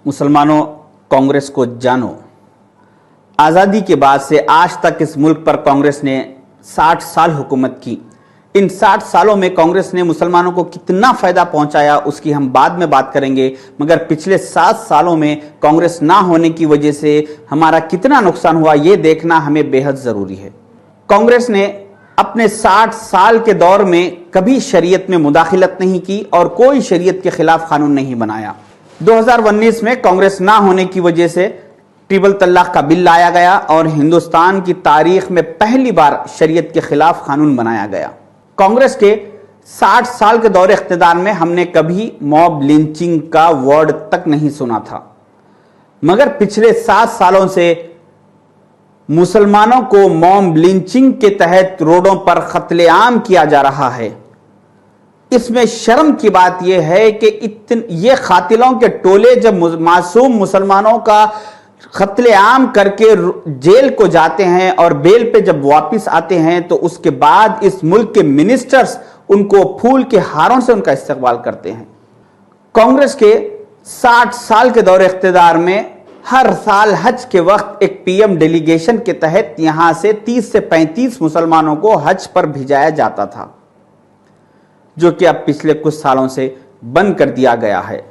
मुसलमानों, कांग्रेस को जानो। आज़ादी के बाद से आज तक इस मुल्क पर कांग्रेस ने 60 साल हुकूमत की। इन 60 सालों में कांग्रेस ने मुसलमानों को कितना फ़ायदा पहुंचाया उसकी हम बाद में बात करेंगे, मगर पिछले 7 सालों में कांग्रेस ना होने की वजह से हमारा कितना नुकसान हुआ ये देखना हमें बेहद ज़रूरी है। कांग्रेस ने अपने 60 साल के दौर में कभी शरीयत में मुदाखिलत नहीं की और कोई शरीयत के खिलाफ कानून नहीं बनाया। 2019 में कांग्रेस ना होने की वजह से ट्रिपल तलाक का बिल लाया गया और हिंदुस्तान की तारीख में पहली बार शरीयत के खिलाफ कानून बनाया गया। कांग्रेस के 60 साल के दौरे इख्तिदार में हमने कभी मॉब लिंचिंग का वर्ड तक नहीं सुना था, मगर पिछले 7 सालों से मुसलमानों को मॉब लिंचिंग के तहत रोडों पर कत्लेआम किया जा रहा है। इसमें शर्म की बात यह है कि ये कातिलों के टोले जब मासूम मुसलमानों का कत्लेआम करके जेल को जाते हैं और बेल पे जब वापस आते हैं तो उसके बाद इस मुल्क के मिनिस्टर्स उनको फूल के हारों से उनका इस्तकबाल करते हैं। कांग्रेस के 60 साल के दौरे इख्तिदार में हर साल हज के वक्त एक पीएम डेलीगेशन के तहत यहां से 30 से 35 मुसलमानों को हज पर भेजाया जाता था, जो कि अब पिछले कुछ सालों से बंद कर दिया गया है।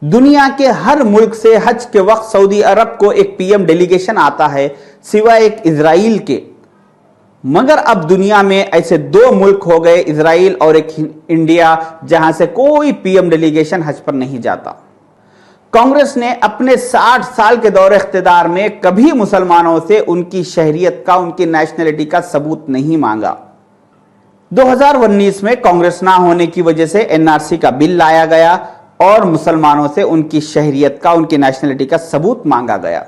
दुनिया के हर मुल्क से हज के वक्त सऊदी अरब को एक पीएम डेलीगेशन आता है, सिवाय एक इजराइल के। मगर अब दुनिया में ऐसे 2 मुल्क हो गए, इजराइल और एक इंडिया, जहां से कोई पीएम डेलीगेशन हज पर नहीं जाता। कांग्रेस ने अपने 60 साल के दौरे इख्तिदार में कभी मुसलमानों से उनकी शहरियत का, उनकी नेशनलिटी का सबूत नहीं मांगा। 2019 में कांग्रेस ना होने की वजह से एनआरसी का बिल लाया गया और मुसलमानों से उनकी शहरियत का, उनकी नेशनलिटी का सबूत मांगा गया।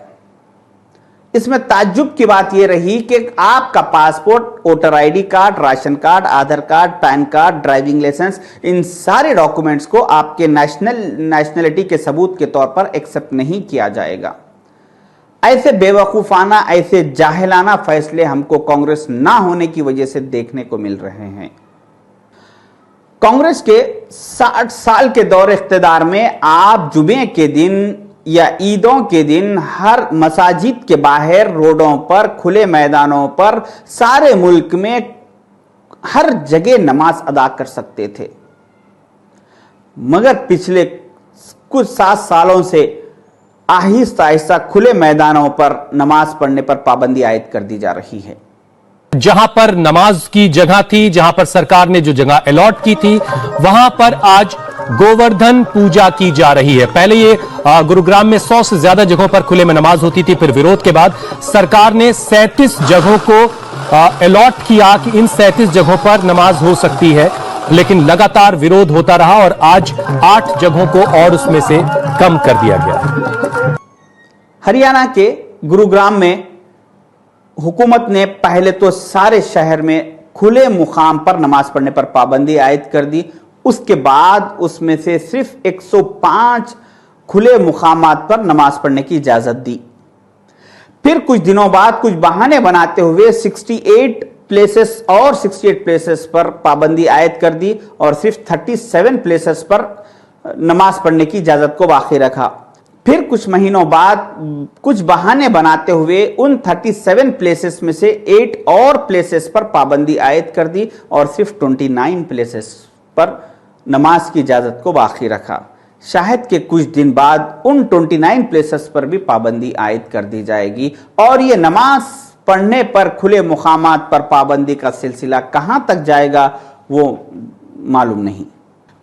इसमें ताज्जुब की बात यह रही कि आपका passport, voter ID card, ration card, Aadhaar card, PAN card, driving licence, इन सारे डॉक्यूमेंट्स को आपके नेशनलिटी के सबूत के तौर पर एक्सेप्ट नहीं किया जाएगा। ऐसे बेवकूफाना, ऐसे जाहिलाना फैसले हमको कांग्रेस ना होने की वजह से देखने को मिल रहे हैं। कांग्रेस के 60 साल के दौरे इख्तिदार में आप जुमे के दिन या ईदों के दिन हर मसाजिद के बाहर, रोडों पर, खुले मैदानों पर, सारे मुल्क में हर जगह नमाज अदा कर सकते थे। मगर पिछले कुछ 7 सालों से आहिस्ता आहिस्ता खुले मैदानों पर नमाज पढ़ने पर पाबंदी आयद कर दी जा रही है। जहां पर नमाज की जगह थी, जहां पर सरकार ने जो जगह अलॉट की थी, वहां पर आज गोवर्धन पूजा की जा रही है। पहले ये गुरुग्राम में 100 से ज्यादा जगहों पर खुले में नमाज होती थी, फिर विरोध के बाद सरकार ने 37 जगहों को अलॉट किया कि इन 37 जगहों पर नमाज हो सकती है, लेकिन लगातार विरोध होता रहा और आज 8 जगहों को और उसमें से कम कर दिया गया। हरियाणा के गुरुग्राम में हुकूमत ने पहले तो सारे शहर में खुले मुकाम पर नमाज पढ़ने पर पाबंदी आयद कर दी। उसके बाद उसमें से सिर्फ 105 खुले मुकामात पर नमाज पढ़ने की इजाजत दी। फिर कुछ दिनों बाद कुछ बहाने बनाते हुए 68 प्लेसेस पर पाबंदी आयद कर दी और सिर्फ 37 प्लेसेस पर नमाज पढ़ने की इजाजत को बाकी रखा। फिर कुछ महीनों बाद कुछ बहाने बनाते हुए उन 37 प्लेसेस में से 8 और प्लेसेस पर पाबंदी आयद कर दी और सिर्फ 29 प्लेसेस पर नमाज की इजाजत को बाकी रखा। शायद के कुछ दिन बाद उन 29 प्लेसेस पर भी पाबंदी आयद कर दी जाएगी और ये नमाज पढ़ने पर खुले मुकामात पर पाबंदी का सिलसिला कहां तक जाएगा वो मालूम नहीं।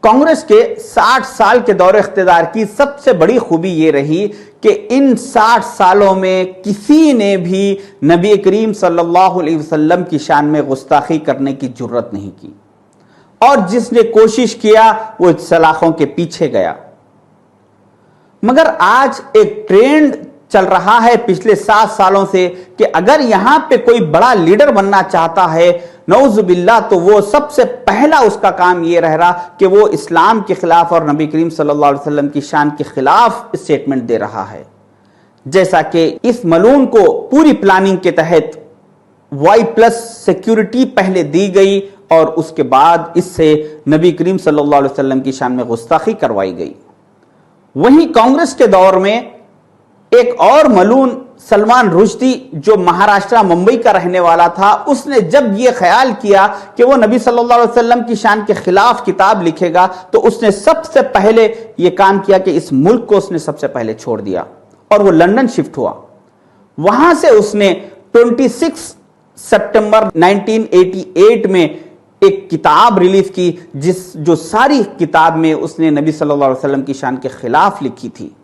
कांग्रेस के 60 साल के दौरे इख्तिदार की सबसे बड़ी खूबी ये रही कि इन 60 सालों में किसी ने भी नबी करीम सल्लल्लाहु अलैहि वसल्लम की शान में गुस्ताखी करने की जुर्रत नहीं की और जिसने कोशिश किया वो सलाखों के पीछे गया। मगर आज एक ट्रेंड चल रहा है पिछले 7 सालों से कि अगर यहां पे कोई बड़ा लीडर बनना चाहता है, नौजुबिल्लाह, तो वो सबसे पहला उसका काम ये रह रहा कि वो इस्लाम के खिलाफ और नबी करीम सल्लल्लाहु अलैहि वसल्लम की शान के खिलाफ स्टेटमेंट दे रहा है। जैसा कि इस मलून को पूरी प्लानिंग के तहत Y+ सिक्योरिटी पहले दी गई और उसके बाद इससे नबी करीम सल्लल्लाहु अलैहि वसल्लम की शान में गुस्ताखी करवाई गई। वहीं कांग्रेस के दौर में एक और मलून सलमान रुश्दी जो महाराष्ट्र मुंबई का रहने वाला था, उसने जब यह ख्याल किया कि वो नबी सल्लल्लाहु अलैहि वसल्लम की शान के खिलाफ किताब लिखेगा, तो उसने सबसे पहले यह काम किया कि इस मुल्क को उसने सबसे पहले छोड़ दिया और वो लंदन शिफ्ट हुआ। वहां से उसने 26 सितंबर 1988 में एक किताब रिलीज की, जो सारी किताब में उसने नबी सल्लल्लाहु अलैहि वसल्लम की शान के खिलाफ लिखी थी।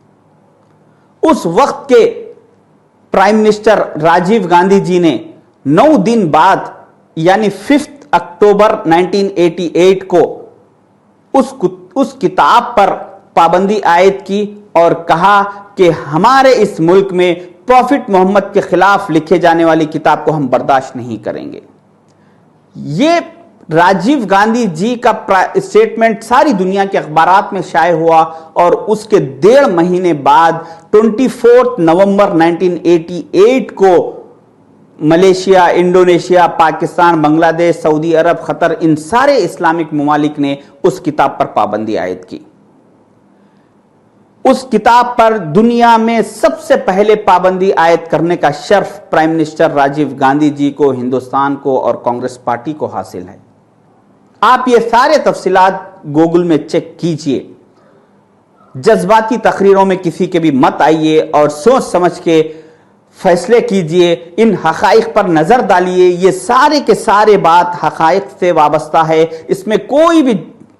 उस वक्त के प्राइम मिनिस्टर राजीव गांधी जी ने 9 दिन बाद यानी 5 अक्टूबर 1988 को उस किताब पर पाबंदी आयद की और कहा कि हमारे इस मुल्क में प्रॉफिट मोहम्मद के खिलाफ लिखे जाने वाली किताब को हम बर्दाश्त नहीं करेंगे। ये राजीव गांधी जी का स्टेटमेंट सारी दुनिया के अखबारात में शाये हुआ और उसके 1.5 महीने बाद 24 नवंबर 1988 को मलेशिया, इंडोनेशिया, पाकिस्तान, बांग्लादेश, सऊदी अरब, कतर, इन सारे इस्लामिक ममालिक ने उस किताब पर पाबंदी आयद की। उस किताब पर दुनिया में सबसे पहले पाबंदी आयद करने का शर्फ प्राइम मिनिस्टर राजीव गांधी जी को, हिंदुस्तान को और कांग्रेस पार्टी को हासिल है। आप ये सारे तफसीलात गूगल में चेक कीजिए। जज्बाती तकरीरों में किसी के भी मत आइए और सोच समझ के फैसले कीजिए। इन हकाइक पर नजर डालिए। ये सारे के सारे बात हकाइक से वाबस्ता है, इसमें कोई भी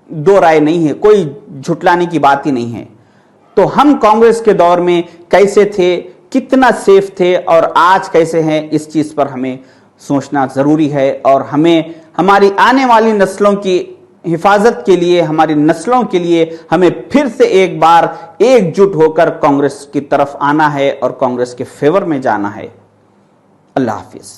दो राय नहीं है, कोई झुटलाने की बात ही नहीं है। तो हम कांग्रेस के दौर में कैसे थे, कितना सेफ थे और आज कैसे हैं, इस चीज पर हमें सोचना जरूरी है और हमें हमारी आने वाली नस्लों की हिफाजत के लिए, हमारी नस्लों के लिए हमें फिर से एक बार एकजुट होकर कांग्रेस की तरफ आना है और कांग्रेस के फेवर में जाना है। अल्लाह हाफिज।